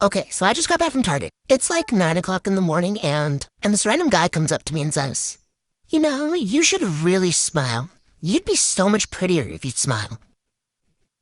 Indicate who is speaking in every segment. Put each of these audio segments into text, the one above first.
Speaker 1: Okay, so I just got back from Target. It's like 9 o'clock in the morning and this random guy comes up to me and says, "You know, you should really smile. You'd be so much prettier if you'd smile."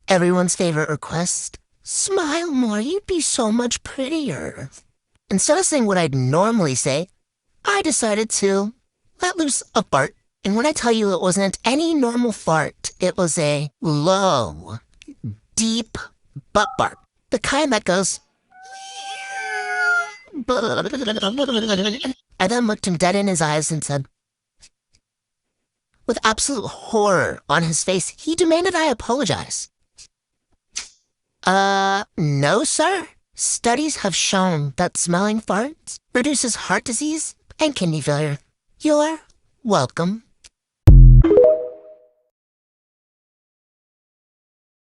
Speaker 1: Everyone's favorite request, smile more, you'd be so much prettier. Instead of saying what I'd normally say, I decided to let loose a fart. And when I tell you it wasn't any normal fart, it was a low, deep butt bark. The kind that goes... I then looked him dead in his eyes and said, with absolute horror on his face, he demanded I apologize. No, sir. Studies have shown that smelling farts reduces heart disease and kidney failure. You're welcome.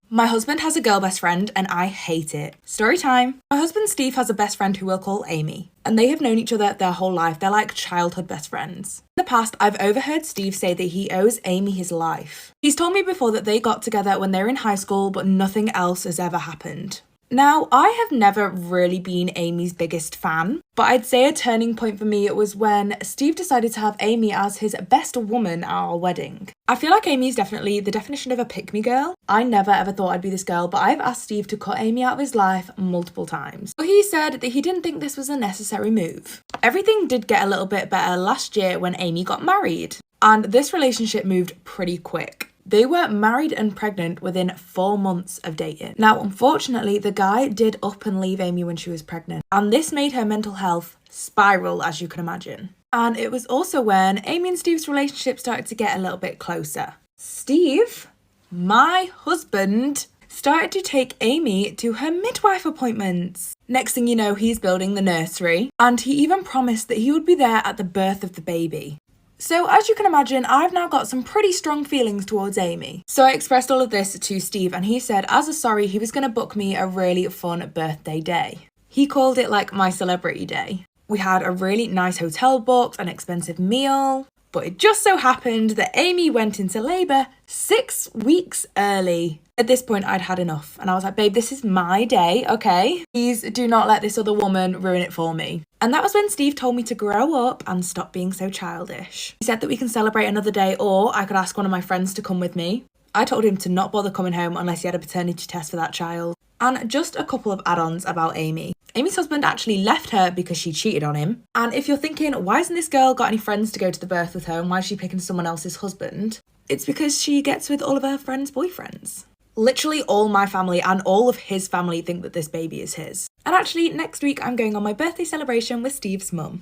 Speaker 2: My husband has a girl best friend and I hate it. Story time. My husband Steve has a best friend who we'll call Amy, and they have known each other their whole life. They're like childhood best friends. In the past, I've overheard Steve say that he owes Amy his life. He's told me before that they got together when they were in high school, but nothing else has ever happened. Now, I have never really been Amy's biggest fan, but I'd say a turning point for me it was when Steve decided to have Amy as his best woman at our wedding. I feel like Amy's definitely the definition of a pick-me girl. I never ever thought I'd be this girl, but I've asked Steve to cut Amy out of his life multiple times. But he said that he didn't think this was a necessary move. Everything did get a little bit better last year when Amy got married, and this relationship moved pretty quick. They were married and pregnant within 4 months of dating. Now, unfortunately, the guy did up and leave Amy when she was pregnant, and this made her mental health spiral, as you can imagine. And it was also when Amy and Steve's relationship started to get a little bit closer. Steve, my husband, started to take Amy to her midwife appointments. Next thing you know, he's building the nursery, and he even promised that he would be there at the birth of the baby. So as you can imagine, I've now got some pretty strong feelings towards Amy. So I expressed all of this to Steve and he said as a sorry he was going to book me a really fun birthday day. He called it like my celebrity day. We had a really nice hotel booked, an expensive meal, but it just so happened that Amy went into labour 6 weeks early. At this point I'd had enough and I was like, babe, this is my day, okay? Please do not let this other woman ruin it for me. And that was when Steve told me to grow up and stop being so childish. He said that we can celebrate another day or I could ask one of my friends to come with me. I told him to not bother coming home unless he had a paternity test for that child. And just a couple of add-ons about Amy. Amy's husband actually left her because she cheated on him. And if you're thinking, why hasn't this girl got any friends to go to the birth with her and why is she picking someone else's husband? It's because she gets with all of her friends' boyfriends. Literally all my family and all of his family think that this baby is his. And actually, next week I'm going on my birthday celebration with Steve's mum.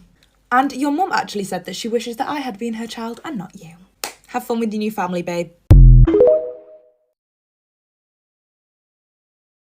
Speaker 2: And your mum actually said that she wishes that I had been her child and not you. Have fun with your new family, babe.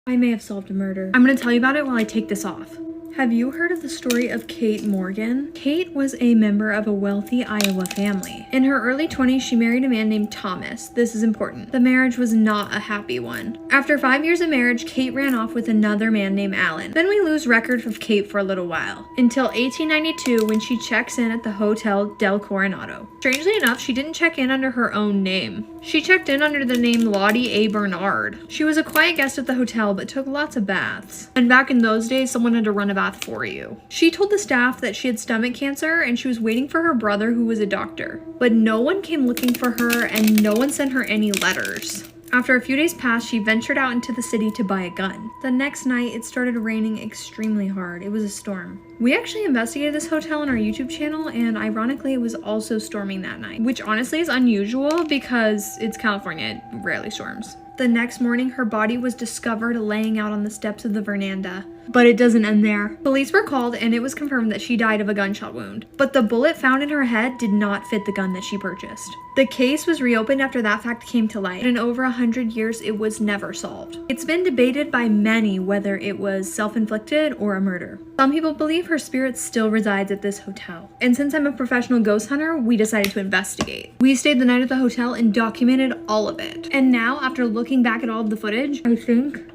Speaker 3: I may have solved a murder. I'm gonna tell you about it while I take this off. Have you heard of the story of Kate Morgan? Kate was a member of a wealthy Iowa family. In her early 20s, she married a man named Thomas. This is important. The marriage was not a happy one. After 5 years of marriage, Kate ran off with another man named Alan. Then we lose record of Kate for a little while, until 1892 when she checks in at the Hotel Del Coronado. Strangely enough, she didn't check in under her own name. She checked in under the name Lottie A. Bernard. She was a quiet guest at the hotel, but took lots of baths. And back in those days, someone had to run a bath for you. She told the staff that she had stomach cancer and she was waiting for her brother who was a doctor. But no one came looking for her and no one sent her any letters. After a few days passed, she ventured out into the city to buy a gun. The next night, it started raining extremely hard. It was a storm. We actually investigated this hotel on our YouTube channel, and ironically, it was also storming that night, which honestly is unusual because it's California, it rarely storms. The next morning, her body was discovered laying out on the steps of the veranda. But it doesn't end there. Police were called and it was confirmed that she died of a gunshot wound. But the bullet found in her head did not fit the gun that she purchased. The case was reopened after that fact came to light. In over 100 years, it was never solved. It's been debated by many whether it was self-inflicted or a murder. Some people believe her spirit still resides at this hotel. And since I'm a professional ghost hunter, we decided to investigate. We stayed the night at the hotel and documented all of it. And now, after looking back at all of the footage, I think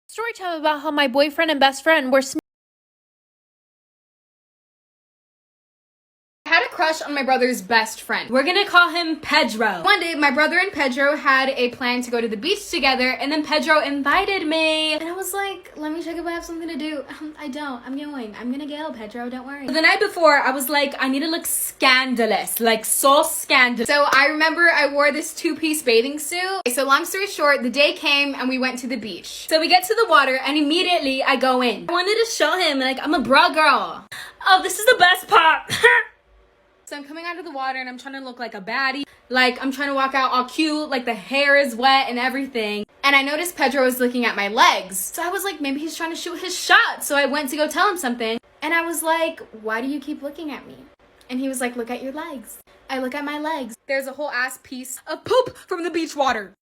Speaker 4: story time about how my boyfriend and best friend were
Speaker 5: I had a crush crush on my brother's best friend. We're gonna call him Pedro. One day, my brother and Pedro had a plan to go to the beach together, and then Pedro invited me. And I was like, let me check if I have something to do. I don't. I'm going. I'm gonna go, Pedro. Don't worry. The night before, I was like, I need to look scandalous. Like, so scandalous. So I remember I wore this two-piece bathing suit. So long story short, the day came and we went to the beach. So we get to the water and immediately I go in. I wanted to show him, like, I'm a bra girl. Oh, this is the best part. So I'm coming out of the water and I'm trying to look like a baddie. Like, I'm trying to walk out all cute, like the hair is wet and everything. And I noticed Pedro was looking at my legs. So I was like, maybe he's trying to shoot his shot. So I went to go tell him something. And I was like, why do you keep looking at me? And he was like, look at your legs. I look at my legs. There's a whole ass piece of poop from the beach water.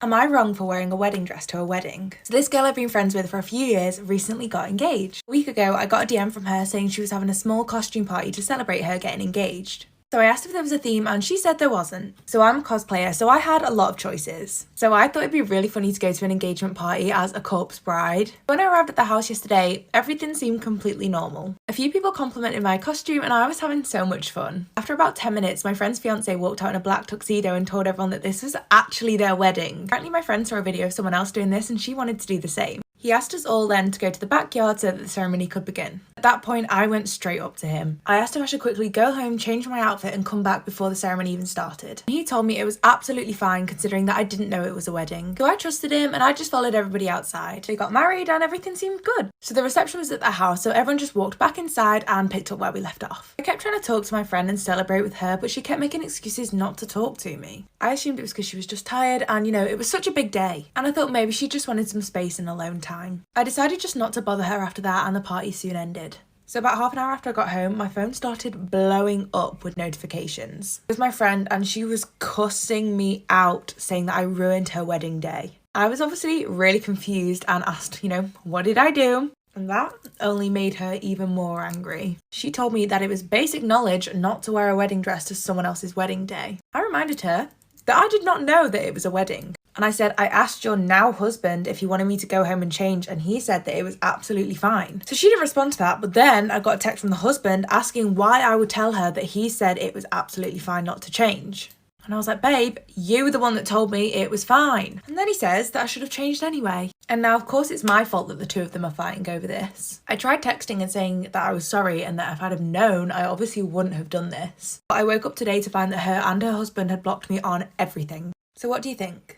Speaker 2: Am I wrong for wearing a wedding dress to a wedding? So this girl I've been friends with for a few years recently got engaged. A week ago, I got a DM from her saying she was having a small costume party to celebrate her getting engaged. So I asked if there was a theme and she said there wasn't. So I'm a cosplayer, so I had a lot of choices. So I thought it'd be really funny to go to an engagement party as a corpse bride. When I arrived at the house yesterday, everything seemed completely normal. A few people complimented my costume and I was having so much fun. After about 10 minutes, my friend's fiance walked out in a black tuxedo and told everyone that this was actually their wedding. Apparently my friend saw a video of someone else doing this and she wanted to do the same. He asked us all then to go to the backyard so that the ceremony could begin. At that point, I went straight up to him. I asked if I should quickly go home, change my outfit and come back before the ceremony even started. He told me it was absolutely fine considering that I didn't know it was a wedding. So I trusted him and I just followed everybody outside. They got married and everything seemed good. So the reception was at the house, so everyone just walked back inside and picked up where we left off. I kept trying to talk to my friend and celebrate with her, but she kept making excuses not to talk to me. I assumed it was because she was just tired and, you know, it was such a big day. And I thought maybe she just wanted some space and alone time. I decided just not to bother her after that and the party soon ended. So about half an hour after I got home, my phone started blowing up with notifications. It was my friend and she was cussing me out saying that I ruined her wedding day. I was obviously really confused and asked, what did I do? And that only made her even more angry. She told me that it was basic knowledge not to wear a wedding dress to someone else's wedding day. I reminded her that I did not know that it was a wedding. And I said, I asked your now husband if he wanted me to go home and change, and he said that it was absolutely fine. So she didn't respond to that, but then I got a text from the husband asking why I would tell her that he said it was absolutely fine not to change. And I was like, babe, you were the one that told me it was fine. And then he says that I should have changed anyway. And now, of course, it's my fault that the two of them are fighting over this. I tried texting and saying that I was sorry and that if I'd have known, I obviously wouldn't have done this. But I woke up today to find that her and her husband had blocked me on everything. So what do you think?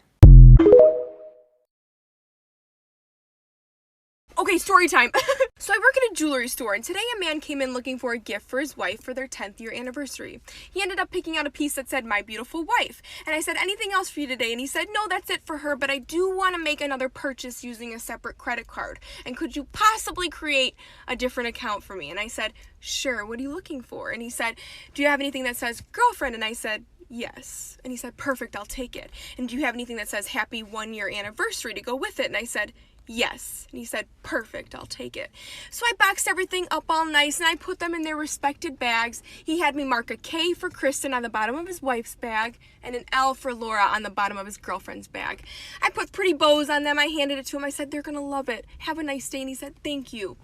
Speaker 6: Okay, story time. So I work at a jewelry store, and today a man came in looking for a gift for his wife for their 10th year anniversary. He ended up picking out a piece that said, "My beautiful wife." And I said, "Anything else for you today?" And he said, "No, that's it for her, but I do want to make another purchase using a separate credit card. And could you possibly create a different account for me?" And I said, "Sure, what are you looking for?" And he said, "Do you have anything that says girlfriend?" And I said, "Yes." And he said, "Perfect, I'll take it. And do you have anything that says happy 1 year anniversary to go with it?" And I said, "Yes." And he said, "Perfect, I'll take it." So I boxed everything up all nice and I put them in their respected bags. He had me mark a K for Kristen on the bottom of his wife's bag and an L for Laura on the bottom of his girlfriend's bag. I put pretty bows on them. I handed it to him. I said, "They're gonna love it. Have a nice day." And he said, "Thank you."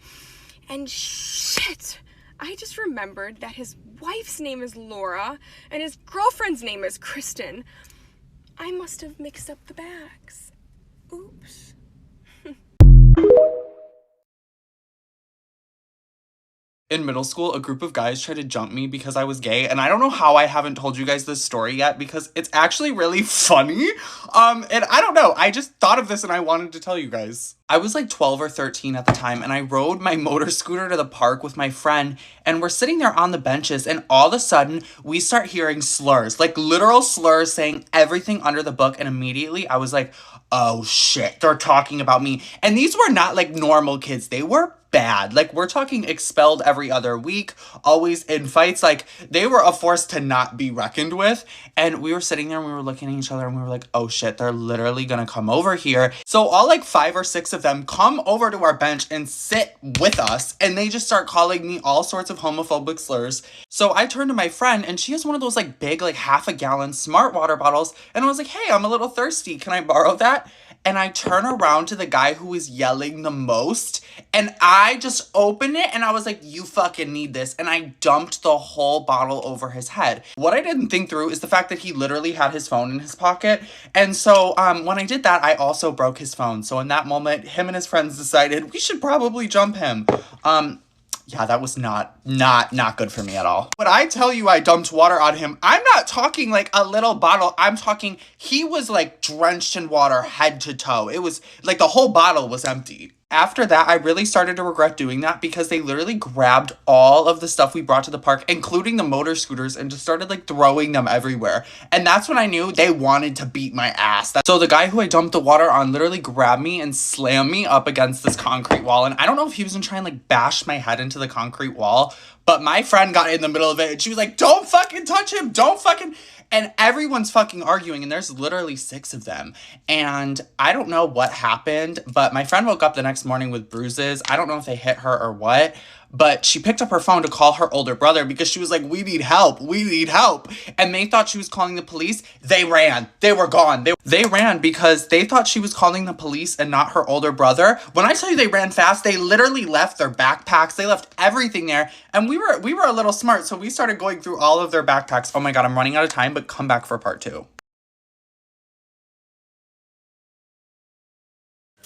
Speaker 6: And shit, I just remembered that his wife's name is Laura and his girlfriend's name is Kristen. I must have mixed up the bags. Oops.
Speaker 7: In middle school, a group of guys tried to jump me because I was gay, and I don't know how I haven't told you guys this story yet because it's actually really funny. And I don't know, I just thought of this and I wanted to tell you guys. I was like 12 or 13 at the time, and I rode my motor scooter to the park with my friend, and we're sitting there on the benches, and all of a sudden, we start hearing slurs, like literal slurs saying everything under the book, and immediately I was like, oh shit, they're talking about me. And these were not like normal kids, they were bad. Like, we're talking expelled every other week, always in fights. Like, they were a force to not be reckoned with. And we were sitting there and we were looking at each other and we were like, oh shit, they're literally gonna come over here. So all like 5 or 6 of them come over to our bench and sit with us, and they just start calling me all sorts of homophobic slurs. So I turned to my friend, and she has one of those like big, like half a gallon smart water bottles, and I was like, hey, I'm a little thirsty, can I borrow that? And I turn around to the guy who was yelling the most, and I I just opened it and I was like, you fucking need this. And I dumped the whole bottle over his head. What I didn't think through is the fact that he literally had his phone in his pocket. And so when I did that, I also broke his phone. So in that moment, him and his friends decided we should probably jump him. Yeah, that was not good for me at all. When I tell you I dumped water on him, I'm not talking like a little bottle. I'm talking he was like drenched in water head to toe. It was like the whole bottle was empty. After that, I really started to regret doing that because they literally grabbed all of the stuff we brought to the park, including the motor scooters, and just started like throwing them everywhere. And that's when I knew they wanted to beat my ass. So the guy who I dumped the water on literally grabbed me and slammed me up against this concrete wall. And I don't know if he was gonna try and like bash my head into the concrete wall, but my friend got in the middle of it and she was like, don't fucking touch him, don't fucking... And everyone's fucking arguing, and there's literally 6 of them. And I don't know what happened, but my friend woke up the next morning with bruises. I don't know if they hit her or what, but she picked up her phone to call her older brother because she was like, we need help, we need help. And they thought she was calling the police. They ran. They were gone. They ran because they thought she was calling the police and not her older brother. When I tell you they ran fast, they literally left their backpacks. They left everything there. And we were a little smart, so we started going through all of their backpacks. Oh my God, I'm running out of time, but come back for part 2.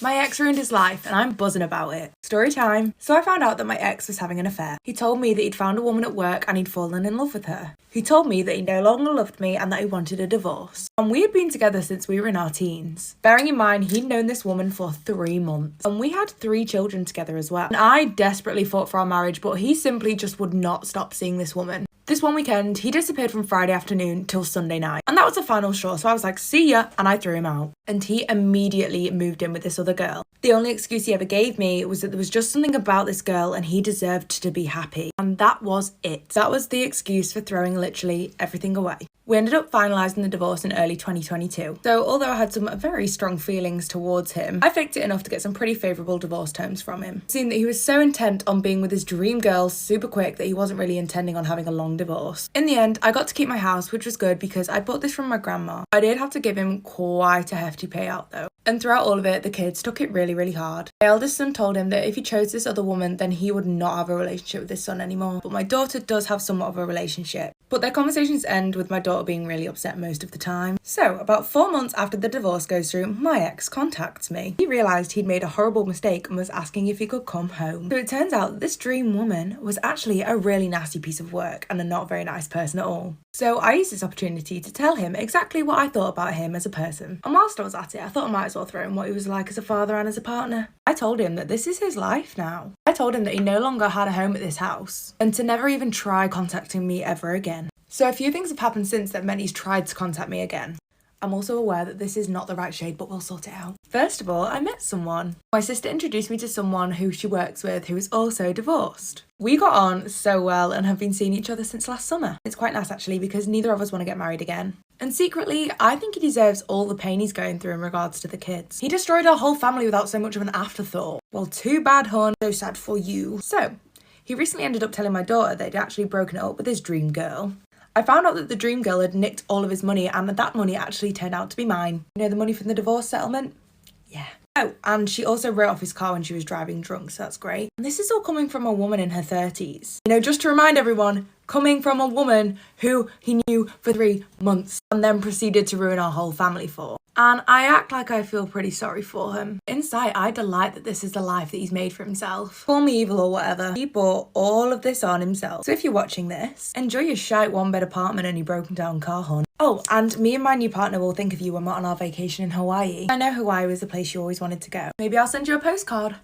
Speaker 2: My ex ruined his life, and I'm buzzing about it. Story time. So I found out that my ex was having an affair. He told me that he'd found a woman at work and he'd fallen in love with her. He told me that he no longer loved me and that he wanted a divorce. And we had been together since we were in our teens. Bearing in mind, he'd known this woman for 3 months. And we had 3 children together as well. And I desperately fought for our marriage, but he simply just would not stop seeing this woman. This one weekend, he disappeared from Friday afternoon till Sunday night. And that was the final straw, so I was like, see ya, and I threw him out. And he immediately moved in with this other girl. The only excuse he ever gave me was that there was just something about this girl and he deserved to be happy. And that was it. That was the excuse for throwing literally everything away. We ended up finalising the divorce in early 2022. So although I had some very strong feelings towards him, I faked it enough to get some pretty favourable divorce terms from him. Seeing that he was so intent on being with his dream girl super quick that he wasn't really intending on having a long divorce. In the end, I got to keep my house, which was good because I bought this from my grandma. I did have to give him quite a hefty payout though. And throughout all of it, the kids took it really, really hard. My eldest son told him that if he chose this other woman, then he would not have a relationship with his son anymore. But my daughter does have somewhat of a relationship. But their conversations end with my daughter being really upset most of the time. So, about 4 months after the divorce goes through, my ex contacts me. He realised he'd made a horrible mistake and was asking if he could come home. So it turns out that this dream woman was actually a really nasty piece of work and a not very nice person at all. So I used this opportunity to tell him exactly what I thought about him as a person. And whilst I was at it, I thought I might as well throw him what he was like as a father and as a partner. I told him that this is his life now. I told him that he no longer had a home at this house and to never even try contacting me ever again. So a few things have happened since that meant he's tried to contact me again. I'm also aware that this is not the right shade, but we'll sort it out. First of all, I met someone. My sister introduced me to someone who she works with who is also divorced. We got on so well and have been seeing each other since last summer. It's quite nice actually because neither of us want to get married again. And secretly, I think he deserves all the pain he's going through in regards to the kids. He destroyed our whole family without so much of an afterthought. Well, too bad, hon. So sad for you. So, he recently ended up telling my daughter that he'd actually broken it up with his dream girl. I found out that the dream girl had nicked all of his money and that money actually turned out to be mine. You know, the money from the divorce settlement? Yeah. Oh, and she also wrote off his car when she was driving drunk, so that's great. And this is all coming from a woman in her 30s. You know, just to remind everyone, coming from a woman who he knew for 3 months and then proceeded to ruin our whole family for. And I act like I feel pretty sorry for him. Inside, I delight that this is the life that he's made for himself. Call me evil or whatever. He brought all of this on himself. So if you're watching this, enjoy your shite 1-bed apartment and your broken down car, hon. Oh, and me and my new partner will think of you when we're on our vacation in Hawaii. I know Hawaii was the place you always wanted to go. Maybe I'll send you a postcard.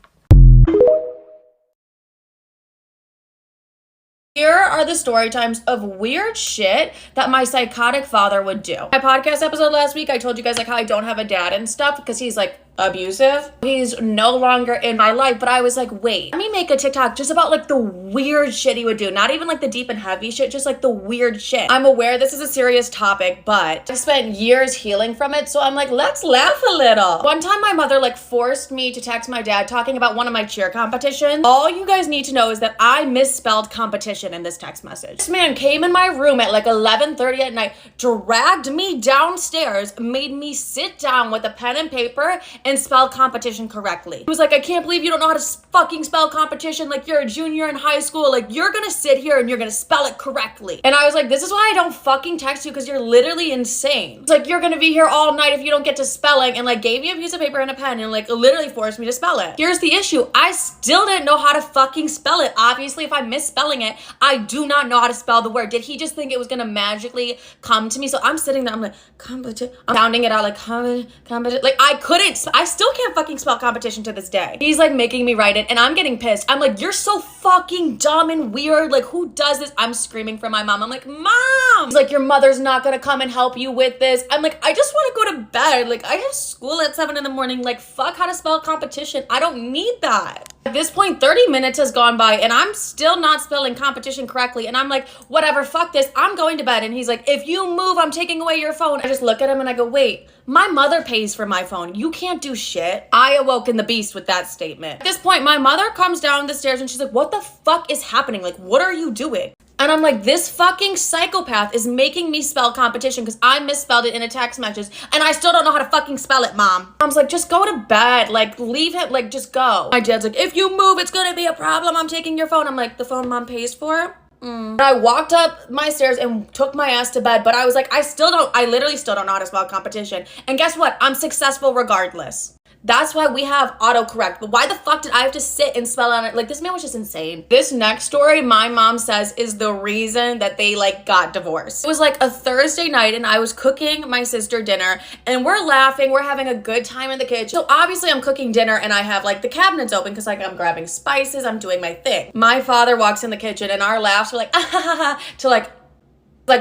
Speaker 8: Here are the story times of weird shit that my psychotic father would do. My podcast episode last week, I told you guys like how I don't have a dad and stuff because he's like abusive. He's no longer in my life, but I was like, wait, let me make a TikTok just about like the weird shit he would do. Not even like the deep and heavy shit, just like the weird shit. I'm aware this is a serious topic, but I spent years healing from it, so I'm like, let's laugh a little. One time my mother like forced me to text my dad talking about one of my cheer competitions. All you guys need to know is that I misspelled competition in this text message. This man came in my room at like 11:30 at night, dragged me downstairs, made me sit down with a pen and paper, and spell competition correctly. He was like, I can't believe you don't know how to fucking spell competition. Like, you're a junior in high school. Like, you're gonna sit here and you're gonna spell it correctly. And I was like, this is why I don't fucking text you, because you're literally insane. It's like, you're gonna be here all night if you don't get to spelling, and like gave me a piece of paper and a pen and like literally forced me to spell it. Here's the issue. I still didn't know how to fucking spell it. Obviously, if I'm misspelling it, I do not know how to spell the word. Did he just think it was gonna magically come to me? So I'm sitting there, I'm like, competition. I'm sounding it out like competition. Like, I still can't fucking spell competition to this day. He's like making me write it and I'm getting pissed. I'm like, you're so fucking dumb and weird. Like, who does this? I'm screaming for my mom. I'm like, Mom! He's like, your mother's not gonna come and help you with this. I'm like, I just wanna go to bed. Like, I have school at 7 in the morning. Like, fuck how to spell competition. I don't need that. At this point, 30 minutes has gone by and I'm still not spelling competition correctly. And I'm like, whatever, fuck this. I'm going to bed. And he's like, if you move, I'm taking away your phone. I just look at him and I go, wait, my mother pays for my phone. You can't do shit. I awoke in the beast with that statement. At this point, my mother comes down the stairs and she's like, what the fuck is happening? Like, what are you doing? And I'm like, this fucking psychopath is making me spell competition because I misspelled it in a text message and I still don't know how to fucking spell it, Mom. Mom's like, just go to bed. Like, leave him. Like, just go. My dad's like, if you move, it's gonna be a problem. I'm taking your phone. I'm like, the phone Mom pays for? And I walked up my stairs and took my ass to bed, but I was like, I literally still don't know how to spell competition. And guess what? I'm successful regardless. That's why we have autocorrect. But why the fuck did I have to sit and spell on it? Like, this man was just insane. This next story, my mom says, is the reason that they like got divorced. It was like a Thursday night and I was cooking my sister dinner and we're laughing. We're having a good time in the kitchen. So obviously I'm cooking dinner and I have like the cabinets open because like I'm grabbing spices. I'm doing my thing. My father walks in the kitchen and our laughs were like, ah, ha, ha, ha, to like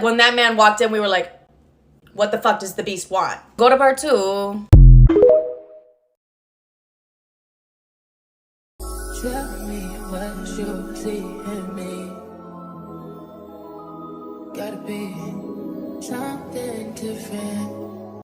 Speaker 8: when that man walked in, we were like, what the fuck does the beast want? Go to part 2.
Speaker 9: Tell me what you see in me. Gotta be something different.